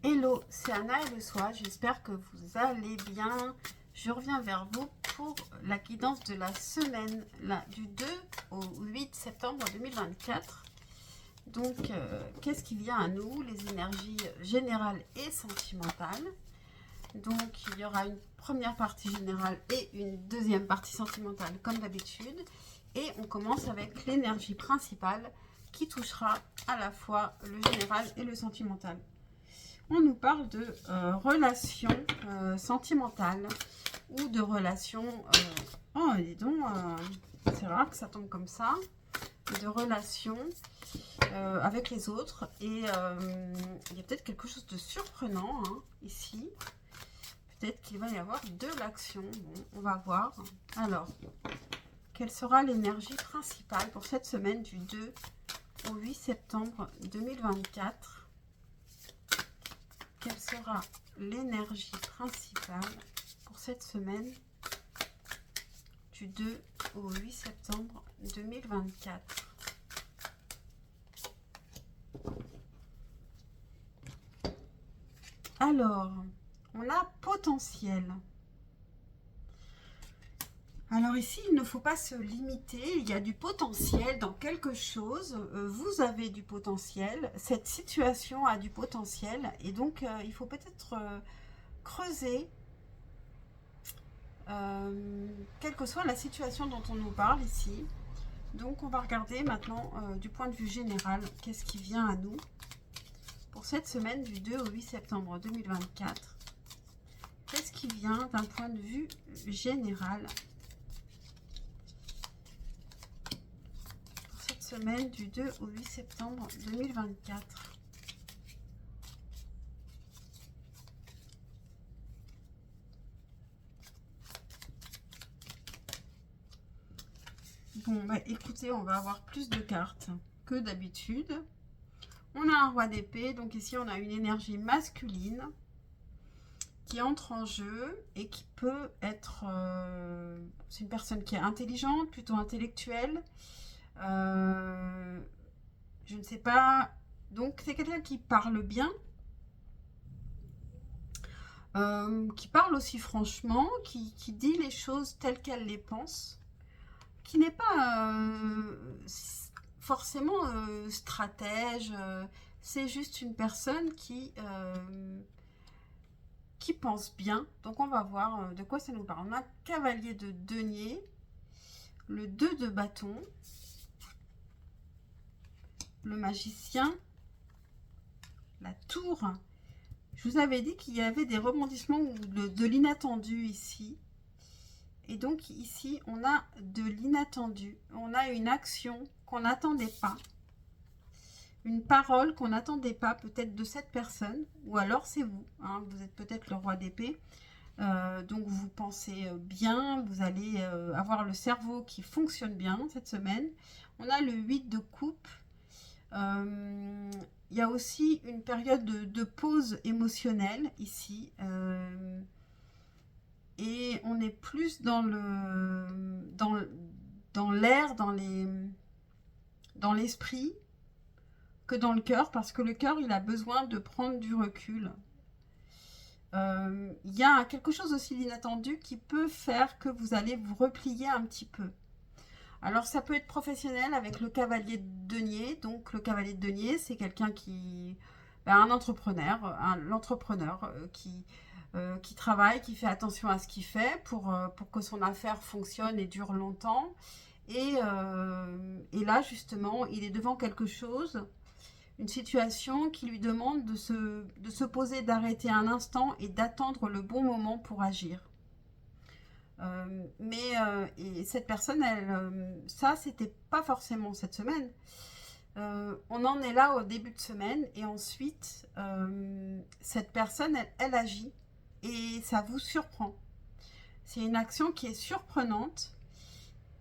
Hello, c'est Anna et le soir, j'espère que vous allez bien. Je reviens vers vous pour la guidance de la semaine du 2 au 8 septembre 2024. Donc, qu'est-ce qui vient à nous? Les énergies générales et sentimentales. Donc, il y aura une première partie générale et une deuxième partie sentimentale comme d'habitude. Et on commence avec l'énergie principale qui touchera à la fois le général et le sentimental. On nous parle de relations sentimentales ou de relations... oh, dis donc, c'est rare que ça tombe comme ça. De relations avec les autres. Et il y a peut-être quelque chose de surprenant ici. Peut-être qu'il va y avoir de l'action. Bon, on va voir. Alors, quelle sera l'énergie principale pour cette semaine du 2 au 8 septembre 2024 ? Quelle sera l'énergie principale pour cette semaine du 2 au 8 septembre 2024 ? Alors, on a potentiel. Alors ici, il ne faut pas se limiter, il y a du potentiel dans quelque chose, vous avez du potentiel, cette situation a du potentiel, et donc il faut peut-être creuser, quelle que soit la situation dont on nous parle ici. Donc on va regarder maintenant du point de vue général, qu'est-ce qui vient à nous pour cette semaine du 2 au 8 septembre 2024. Qu'est-ce qui vient d'un point de vue général ? Semaine du 2 au 8 septembre 2024. Bon, bah écoutez, on va avoir plus de cartes que d'habitude. On a un roi d'épée, donc ici on a une énergie masculine qui entre en jeu et qui peut être... c'est une personne qui est intelligente, plutôt intellectuelle. Je ne sais pas, donc c'est quelqu'un qui parle bien, qui parle aussi franchement, qui dit les choses telles qu'elle les pense, qui n'est pas forcément stratège, c'est juste une personne qui pense bien. Donc on va voir de quoi ça nous parle. On a cavalier de denier, le 2 de bâton, le magicien, la tour. Je vous avais dit qu'il y avait des rebondissements ou de l'inattendu ici. Et donc ici, on a de l'inattendu. On a une action qu'on n'attendait pas. Une parole qu'on n'attendait pas peut-être de cette personne. Ou alors c'est vous. Vous êtes peut-être le roi d'épée. Donc vous pensez bien. Vous allez avoir le cerveau qui fonctionne bien cette semaine. On a le 8 de coupe. Il y a aussi une période de pause émotionnelle ici. Et on est plus dans l'air, dans l'esprit que dans le cœur, parce que le cœur, il a besoin de prendre du recul. Il y a quelque chose aussi d'inattendu qui peut faire que vous allez vous replier un petit peu. Alors ça peut être professionnel avec le cavalier de denier. Donc le cavalier de denier, c'est quelqu'un qui... un entrepreneur, l'entrepreneur qui travaille, qui fait attention à ce qu'il fait pour que son affaire fonctionne et dure longtemps. Et là, justement, il est devant quelque chose, une situation qui lui demande de se poser, d'arrêter un instant et d'attendre le bon moment pour agir. Et cette personne, ça, c'était pas forcément cette semaine. On en est là au début de semaine et ensuite, cette personne, elle agit et ça vous surprend. C'est une action qui est surprenante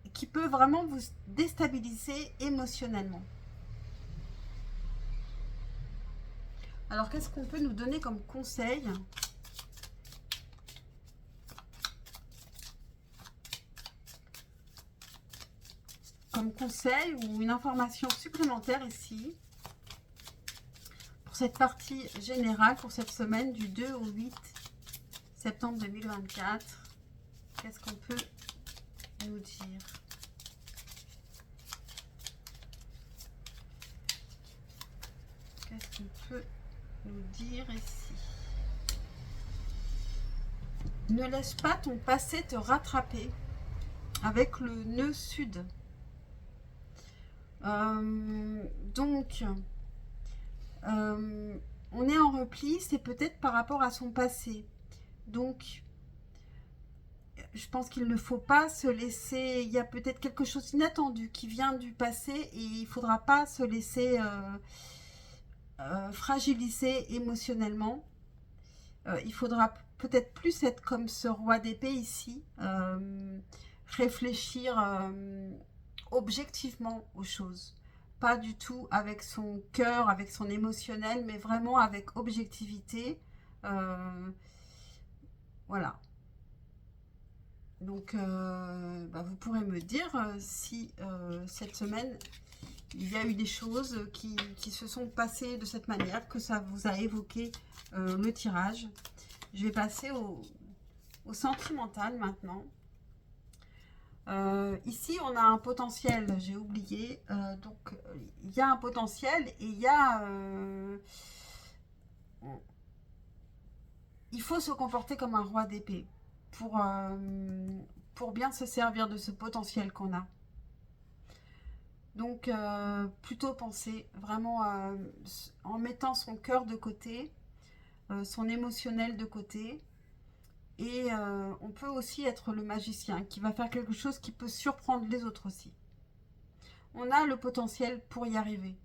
et qui peut vraiment vous déstabiliser émotionnellement. Alors, qu'est-ce qu'on peut nous donner comme conseil ? Comme conseil ou une information supplémentaire ici pour cette partie générale, pour cette semaine du 2 au 8 septembre 2024. Qu'est-ce qu'on peut nous dire? Qu'est-ce qu'on peut nous dire ici? Ne laisse pas ton passé te rattraper avec le nœud sud. Donc, on est en repli, c'est peut-être par rapport à son passé. Donc, je pense qu'il ne faut pas se laisser... Il y a peut-être quelque chose d'inattendu qui vient du passé et il ne faudra pas se laisser fragiliser émotionnellement. Il faudra peut-être plus être comme ce roi d'épée ici, réfléchir objectivement aux choses. Pas du tout avec son cœur, avec son émotionnel, mais vraiment avec objectivité. Voilà. Donc, vous pourrez me dire si cette semaine, il y a eu des choses qui se sont passées de cette manière, que ça vous a évoqué le tirage. Je vais passer au sentimental maintenant. Ici, on a un potentiel, j'ai oublié. Donc, il y a un potentiel et il y a... il faut se comporter comme un roi d'épée pour bien se servir de ce potentiel qu'on a. Donc, plutôt penser vraiment en mettant son cœur de côté, son émotionnel de côté. Et on peut aussi être le magicien qui va faire quelque chose qui peut surprendre les autres aussi. On a le potentiel pour y arriver.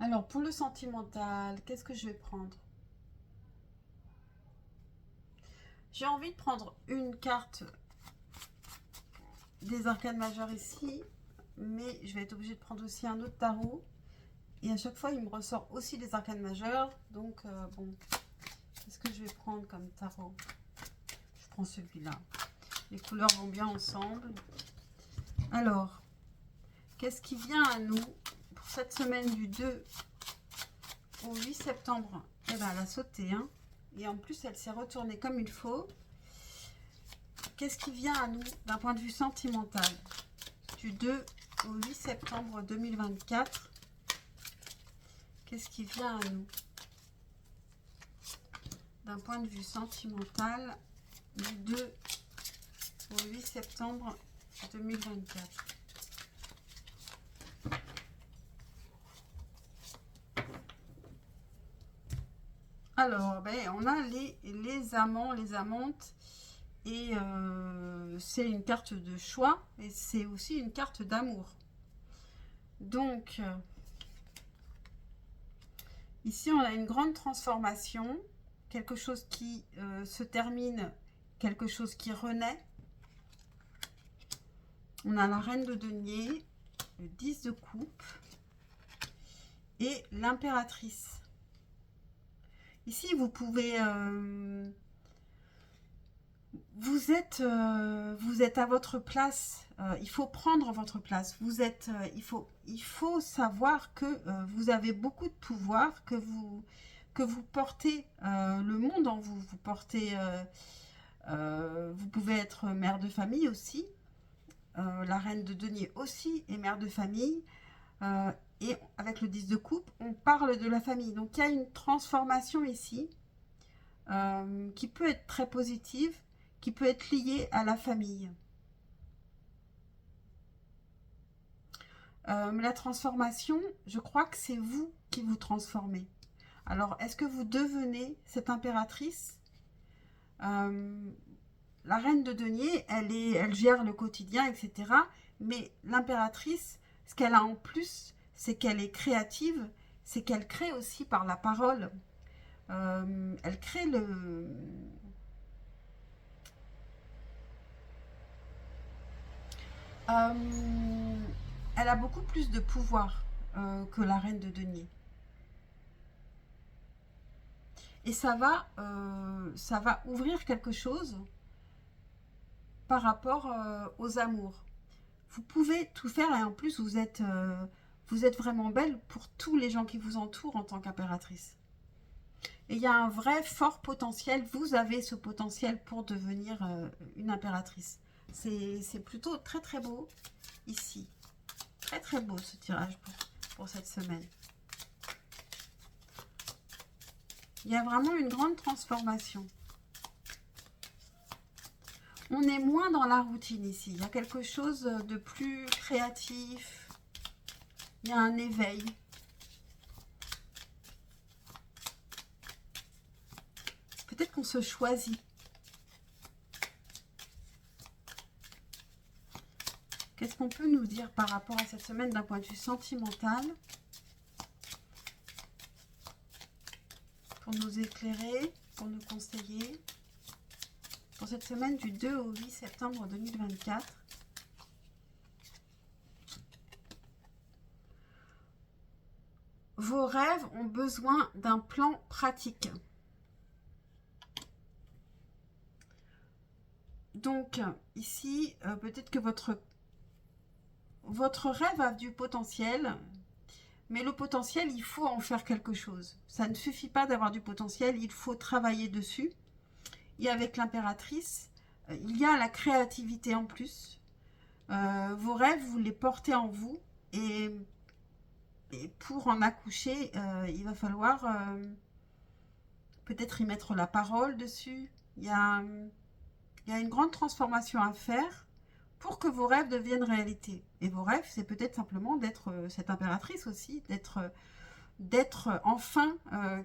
Alors, pour le sentimental, qu'est-ce que je vais prendre? J'ai envie de prendre une carte des arcanes majeures ici, mais je vais être obligée de prendre aussi un autre tarot. Et à chaque fois, il me ressort aussi des arcanes majeures. Donc, bon, qu'est-ce que je vais prendre comme tarot? Je prends celui-là. Les couleurs vont bien ensemble. Alors, qu'est-ce qui vient à nous pour cette semaine du 2 au 8 septembre? Eh bien, elle a sauté, hein. Et en plus, elle s'est retournée comme il faut. Qu'est-ce qui vient à nous d'un point de vue sentimental du 2 au 8 septembre 2024? Qu'est-ce qui vient à nous d'un point de vue sentimental du 2 au 8 septembre 2024? Alors, on a les amants, les amantes, et c'est une carte de choix, et c'est aussi une carte d'amour. Donc, ici, on a une grande transformation, quelque chose qui se termine, quelque chose qui renaît. On a la reine de denier, le 10 de coupe et l'impératrice. Ici, vous pouvez... vous êtes à votre place. Il faut prendre votre place. Il faut savoir que vous avez beaucoup de pouvoir, que vous portez le monde en vous. Vous portez... vous pouvez être mère de famille aussi. La reine de denier aussi est mère de famille. Et avec le 10 de coupe, on parle de la famille. Donc, il y a une transformation ici qui peut être très positive, qui peut être liée à la famille. La transformation, je crois que c'est vous qui vous transformez. Alors, est-ce que vous devenez cette impératrice? La reine de denier, elle gère le quotidien, etc. Mais l'impératrice, ce qu'elle a en plus, c'est qu'elle est créative, c'est qu'elle crée aussi par la parole. Elle crée le... elle a beaucoup plus de pouvoir que la reine de denier. Et ça va ouvrir quelque chose par rapport aux amours. Vous pouvez tout faire et en plus vous êtes Vous êtes vraiment belle pour tous les gens qui vous entourent en tant qu'impératrice. Et il y a un vrai fort potentiel. Vous avez ce potentiel pour devenir une impératrice. C'est plutôt très très beau ici. Très très beau ce tirage pour cette semaine. Il y a vraiment une grande transformation. On est moins dans la routine ici. Il y a quelque chose de plus créatif. Il y a un éveil. Peut-être qu'on se choisit. Qu'est-ce qu'on peut nous dire par rapport à cette semaine d'un point de vue sentimental? Pour nous éclairer, pour nous conseiller. Pour cette semaine du 2 au 8 septembre 2024. Vos rêves ont besoin d'un plan pratique. Donc, ici, peut-être que votre rêve a du potentiel, mais le potentiel, il faut en faire quelque chose. Ça ne suffit pas d'avoir du potentiel, il faut travailler dessus. Et avec l'impératrice, il y a la créativité en plus. Vos rêves, vous les portez en vous. Et pour en accoucher, il va falloir peut-être y mettre la parole dessus. Il y a une grande transformation à faire pour que vos rêves deviennent réalité. Et vos rêves, c'est peut-être simplement d'être cette impératrice aussi, d'être enfin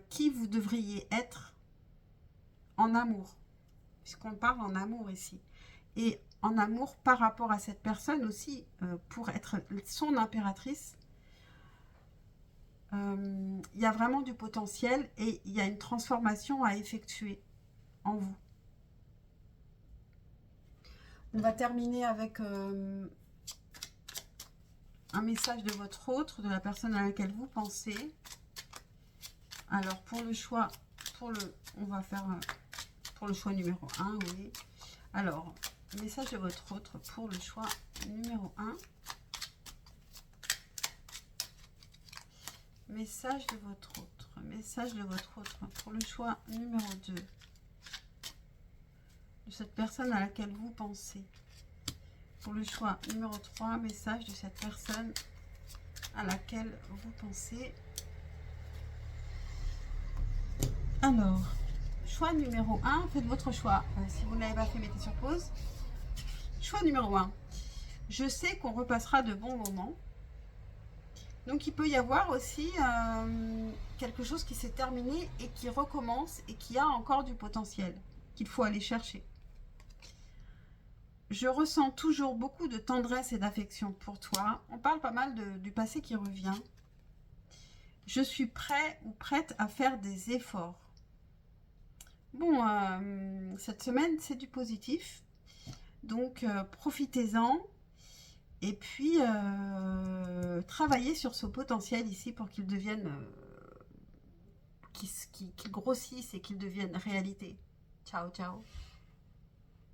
qui vous devriez être en amour. Puisqu'on parle en amour ici. Et en amour par rapport à cette personne aussi, pour être son impératrice, il y a vraiment du potentiel et il y a une transformation à effectuer en vous. On va terminer avec un message de votre autre, de la personne à laquelle vous pensez. Alors, pour le choix, on va faire pour le choix numéro 1, oui. Alors, message de votre autre pour le choix numéro 1. Message de votre autre. Message de votre autre pour le choix numéro 2. De cette personne à laquelle vous pensez. Pour le choix numéro 3, message de cette personne à laquelle vous pensez. Alors, choix numéro 1, faites votre choix. Si vous ne l'avez pas fait, mettez sur pause. Choix numéro 1. Je sais qu'on repassera de bons moments. Donc, il peut y avoir aussi quelque chose qui s'est terminé et qui recommence et qui a encore du potentiel qu'il faut aller chercher. Je ressens toujours beaucoup de tendresse et d'affection pour toi. On parle pas mal du passé qui revient. Je suis prêt ou prête à faire des efforts. Bon, cette semaine, c'est du positif. Donc, profitez-en. Et puis, travaillez sur ce potentiel ici pour qu'il devienne... qu'il grossisse et qu'il devienne réalité. Ciao, ciao.